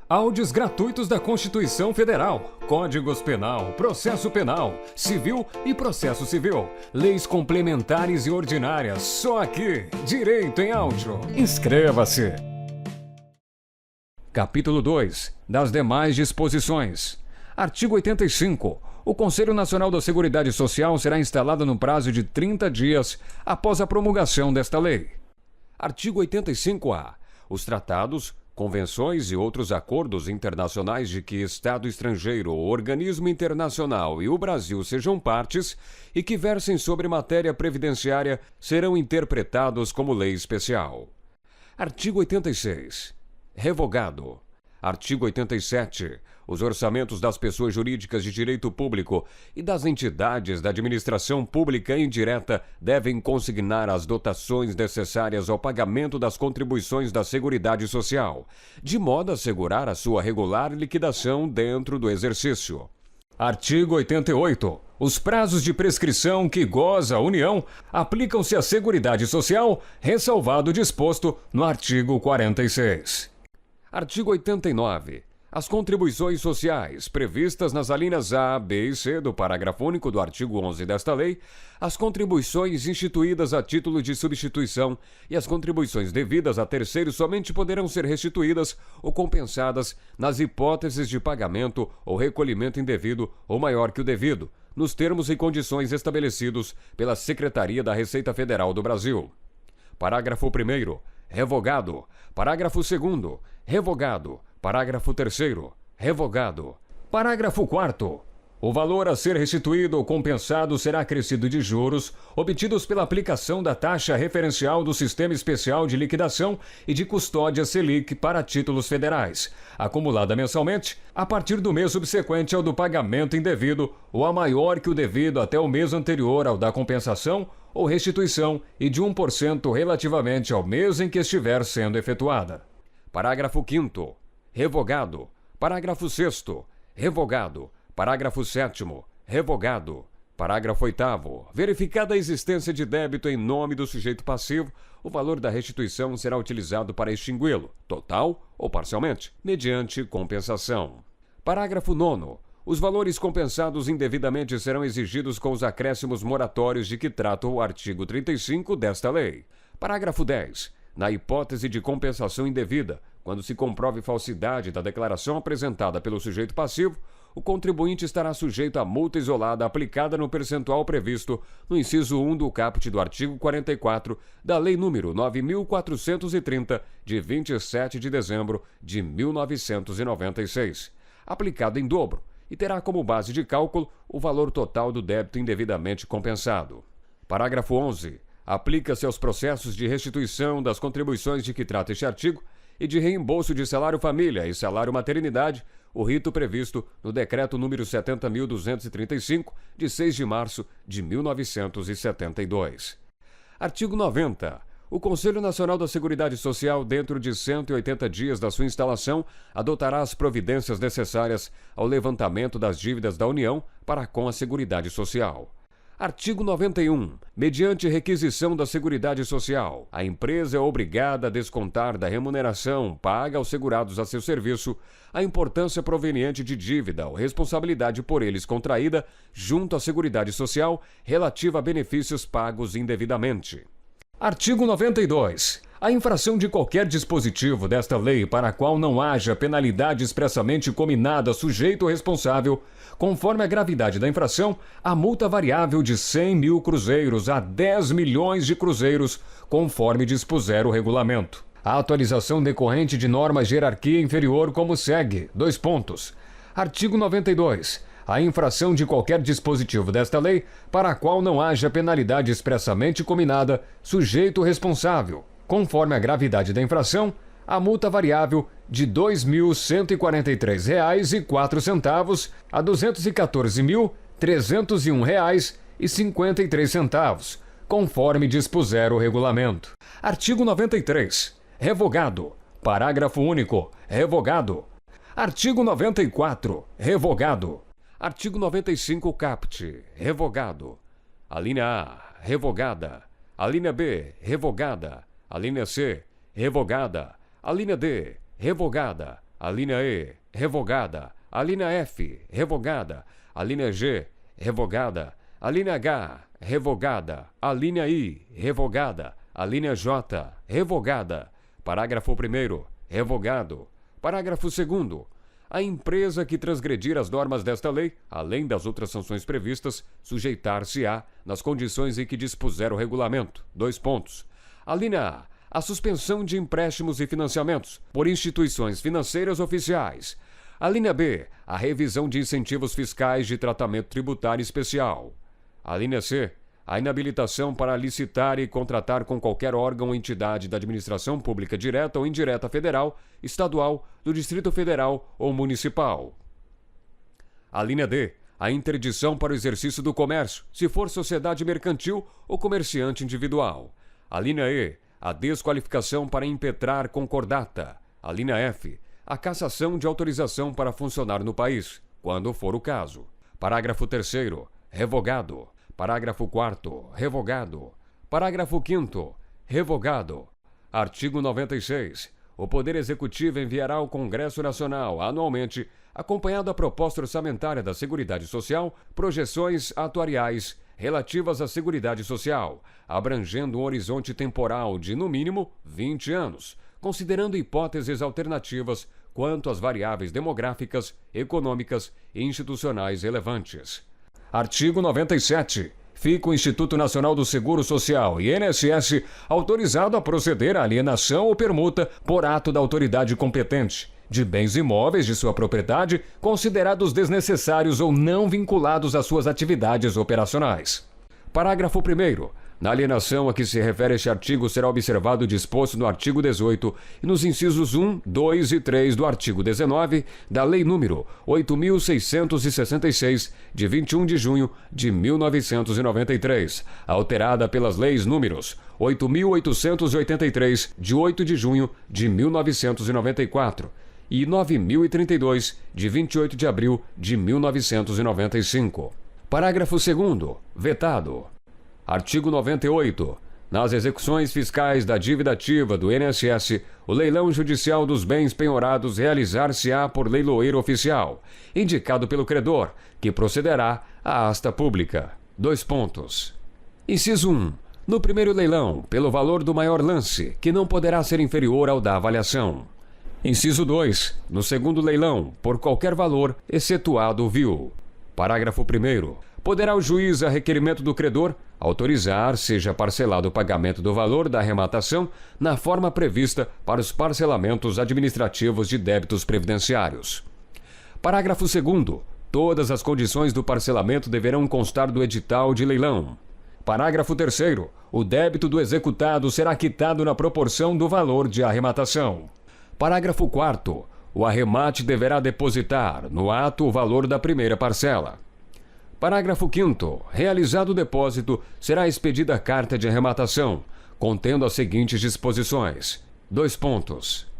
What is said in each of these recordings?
Áudios gratuitos da Constituição Federal, Códigos Penal, Processo Penal, Civil e Processo Civil, Leis Complementares e Ordinárias, só aqui, Direito em Áudio. Inscreva-se! Capítulo 2. Das demais disposições. Artigo 85. O Conselho Nacional da Seguridade Social será instalado no prazo de 30 dias após a promulgação desta lei. Artigo 85-A. Os tratados, convenções e outros acordos internacionais de que Estado estrangeiro ou organismo internacional e o Brasil sejam partes e que versem sobre matéria previdenciária serão interpretados como lei especial. Artigo 86. Revogado. Artigo 87. Os orçamentos das pessoas jurídicas de direito público e das entidades da administração pública indireta devem consignar as dotações necessárias ao pagamento das contribuições da Seguridade Social, de modo a assegurar a sua regular liquidação dentro do exercício. Artigo 88. Os prazos de prescrição que goza a União aplicam-se à Seguridade Social, ressalvado o disposto no artigo 46. Artigo 89. As contribuições sociais previstas nas alíneas A, B e C do parágrafo único do artigo 11 desta lei, as contribuições instituídas a título de substituição e as contribuições devidas a terceiros somente poderão ser restituídas ou compensadas nas hipóteses de pagamento ou recolhimento indevido ou maior que o devido, nos termos e condições estabelecidos pela Secretaria da Receita Federal do Brasil. Parágrafo 1º. Revogado. Parágrafo 2º. Revogado. Parágrafo 3º. Revogado. Parágrafo 4º. O valor a ser restituído ou compensado será acrescido de juros obtidos pela aplicação da taxa referencial do Sistema Especial de Liquidação e de Custódia Selic para títulos federais, acumulada mensalmente a partir do mês subsequente ao do pagamento indevido ou a maior que o devido até o mês anterior ao da compensação ou restituição e de 1% relativamente ao mês em que estiver sendo efetuada. Parágrafo 5º. Revogado. Parágrafo 6º. Revogado. Parágrafo 7º. Revogado. Parágrafo 8º. Verificada a existência de débito em nome do sujeito passivo, o valor da restituição será utilizado para extingui-lo, total ou parcialmente, mediante compensação. Parágrafo 9º. Os valores compensados indevidamente serão exigidos com os acréscimos moratórios de que trata o artigo 35 desta lei. Parágrafo 10. Na hipótese de compensação indevida, quando se comprove falsidade da declaração apresentada pelo sujeito passivo, o contribuinte estará sujeito à multa isolada aplicada no percentual previsto no inciso 1 do caput do artigo 44 da Lei nº 9.430, de 27 de dezembro de 1996, aplicado em dobro, e terá como base de cálculo o valor total do débito indevidamente compensado. Parágrafo 11. Aplica-se aos processos de restituição das contribuições de que trata este artigo e de reembolso de salário-família e salário-maternidade o rito previsto no Decreto número 70.235, de 6 de março de 1972. Artigo 90. O Conselho Nacional da Seguridade Social, dentro de 180 dias da sua instalação, adotará as providências necessárias ao levantamento das dívidas da União para com a Seguridade Social. Artigo 91. Mediante requisição da Seguridade Social, a empresa é obrigada a descontar da remuneração paga aos segurados a seu serviço a importância proveniente de dívida ou responsabilidade por eles contraída junto à Seguridade Social relativa a benefícios pagos indevidamente. Artigo 92. A infração de qualquer dispositivo desta lei para a qual não haja penalidade expressamente cominada sujeito ou responsável, conforme a gravidade da infração, a multa variável de 100 mil cruzeiros a 10 milhões de cruzeiros, conforme dispuser o regulamento. A atualização decorrente de norma de hierarquia inferior como segue. Artigo 92. A infração de qualquer dispositivo desta lei para a qual não haja penalidade expressamente cominada sujeito ou responsável, conforme a gravidade da infração, a multa variável de R$ 2.143,04 a R$ 214.301,53, conforme dispuser o regulamento. Artigo 93. Revogado. Parágrafo único. Revogado. Artigo 94. Revogado. Artigo 95 caput. Revogado. Alínea A. Revogada. Alínea B. Revogada. Alínea C. Revogada. Alínea D. Revogada. A linha E, revogada. A linha F, revogada. A linha G, revogada. A linha H, revogada. A linha I, revogada. A linha J, revogada. Parágrafo 1º, revogado. Parágrafo 2º. A empresa que transgredir as normas desta lei, além das outras sanções previstas, sujeitar-se-á nas condições em que dispuser o regulamento. 2 pontos. A linha A suspensão de empréstimos e financiamentos por instituições financeiras oficiais. A linha B, a revisão de incentivos fiscais de tratamento tributário especial. A linha C, a inabilitação para licitar e contratar com qualquer órgão ou entidade da administração pública direta ou indireta federal, estadual, do Distrito Federal ou municipal. A linha D, a interdição para o exercício do comércio, se for sociedade mercantil ou comerciante individual. A linha E, a desqualificação para impetrar concordata. A linha F, a cassação de autorização para funcionar no país, quando for o caso. Parágrafo 3º, revogado. Parágrafo 4º, revogado. Parágrafo 5º, revogado. Artigo 96. O Poder Executivo enviará ao Congresso Nacional, anualmente, acompanhado da proposta orçamentária da Seguridade Social, projeções atuariais relativas à Seguridade Social, abrangendo um horizonte temporal de, no mínimo, 20 anos, considerando hipóteses alternativas quanto às variáveis demográficas, econômicas e institucionais relevantes. Artigo 97. Fica o Instituto Nacional do Seguro Social, INSS, autorizado a proceder à alienação ou permuta por ato da autoridade competente de bens imóveis de sua propriedade considerados desnecessários ou não vinculados às suas atividades operacionais. Parágrafo 1º. Na alienação a que se refere este artigo será observado o disposto no artigo 18 e nos incisos 1, 2 e 3 do artigo 19 da Lei nº 8.666, de 21 de junho de 1993, alterada pelas leis números 8.883, de 8 de junho de 1994, e 9.032, de 28 de abril de 1995. Parágrafo 2º. Vetado. Artigo 98. Nas execuções fiscais da dívida ativa do INSS, o leilão judicial dos bens penhorados realizar-se-á por leiloeiro oficial, indicado pelo credor, que procederá à asta pública. 2 pontos. Inciso 1. No primeiro leilão, pelo valor do maior lance, que não poderá ser inferior ao da avaliação. Inciso 2. No segundo leilão, por qualquer valor, excetuado o vil. Parágrafo 1º. Poderá o juiz, a requerimento do credor, autorizar, seja parcelado o pagamento do valor da arrematação na forma prevista para os parcelamentos administrativos de débitos previdenciários. Parágrafo 2º. Todas as condições do parcelamento deverão constar do edital de leilão. Parágrafo 3º. O débito do executado será quitado na proporção do valor de arrematação. Parágrafo 4º. O arremate deverá depositar, no ato, o valor da primeira parcela. Parágrafo 5º. Realizado o depósito, será expedida a carta de arrematação, contendo as seguintes disposições. 2 pontos.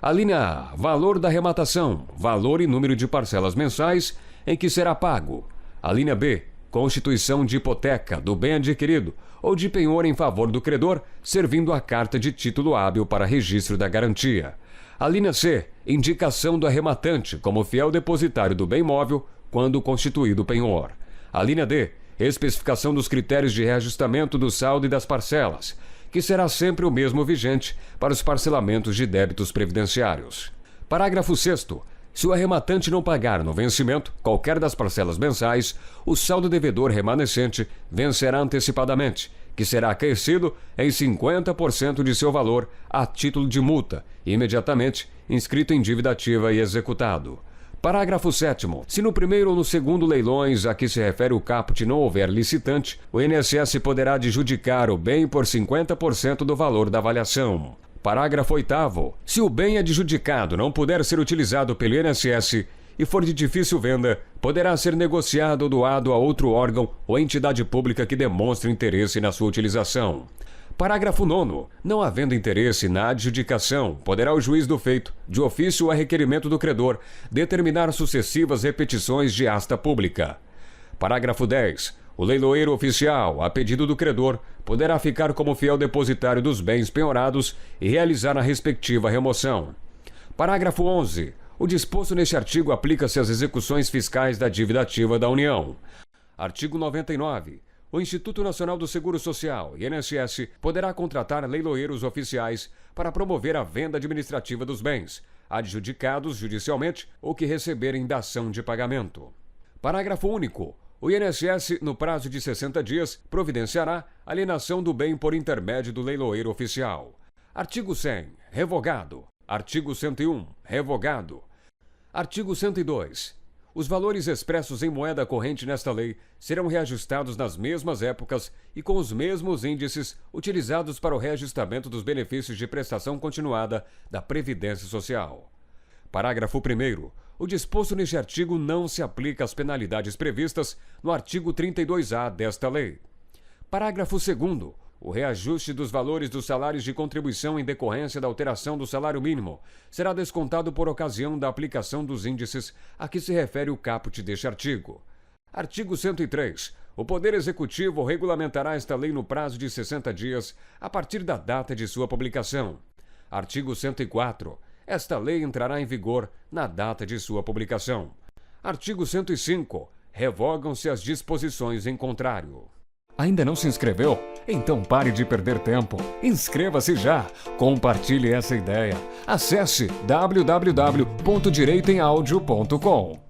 A linha A. Valor da arrematação, valor e número de parcelas mensais em que será pago. A linha B. Constituição de hipoteca do bem adquirido ou de penhor em favor do credor, servindo a carta de título hábil para registro da garantia. A linha C. Indicação do arrematante como fiel depositário do bem móvel quando constituído penhor. A linha D. Especificação dos critérios de reajustamento do saldo e das parcelas, que será sempre o mesmo vigente para os parcelamentos de débitos previdenciários. Parágrafo 6º. Se o arrematante não pagar no vencimento qualquer das parcelas mensais, o saldo devedor remanescente vencerá antecipadamente, que será acrescido em 50% de seu valor a título de multa, imediatamente inscrito em dívida ativa e executado. Parágrafo 7º. Se no primeiro ou no segundo leilões a que se refere o caput não houver licitante, o INSS poderá adjudicar o bem por 50% do valor da avaliação. Parágrafo 8º. Se o bem adjudicado não puder ser utilizado pelo INSS e for de difícil venda, poderá ser negociado ou doado a outro órgão ou entidade pública que demonstre interesse na sua utilização. Parágrafo 9º. Não havendo interesse na adjudicação, poderá o juiz do feito, de ofício ou a requerimento do credor, determinar sucessivas repetições de asta pública. Parágrafo 10º. O leiloeiro oficial, a pedido do credor, poderá ficar como fiel depositário dos bens penhorados e realizar a respectiva remoção. Parágrafo 11º. O disposto neste artigo aplica-se às execuções fiscais da dívida ativa da União. Artigo 99. O Instituto Nacional do Seguro Social, INSS, poderá contratar leiloeiros oficiais para promover a venda administrativa dos bens, adjudicados judicialmente ou que receberem dação de pagamento. Parágrafo único. O INSS, no prazo de 60 dias, providenciará alienação do bem por intermédio do leiloeiro oficial. Artigo 100. Revogado. Artigo 101. Revogado. Artigo 102. Os valores expressos em moeda corrente nesta lei serão reajustados nas mesmas épocas e com os mesmos índices utilizados para o reajustamento dos benefícios de prestação continuada da Previdência Social. Parágrafo 1º. O disposto neste artigo não se aplica às penalidades previstas no artigo 32-A desta lei. Parágrafo 2º. O reajuste dos valores dos salários de contribuição em decorrência da alteração do salário mínimo será descontado por ocasião da aplicação dos índices a que se refere o caput deste artigo. Artigo 103. O Poder Executivo regulamentará esta lei no prazo de 60 dias a partir da data de sua publicação. Artigo 104. Esta lei entrará em vigor na data de sua publicação. Artigo 105. Revogam-se as disposições em contrário. Ainda não se inscreveu? Então pare de perder tempo. Inscreva-se já. Compartilhe essa ideia. Acesse www.direitoemaudio.com.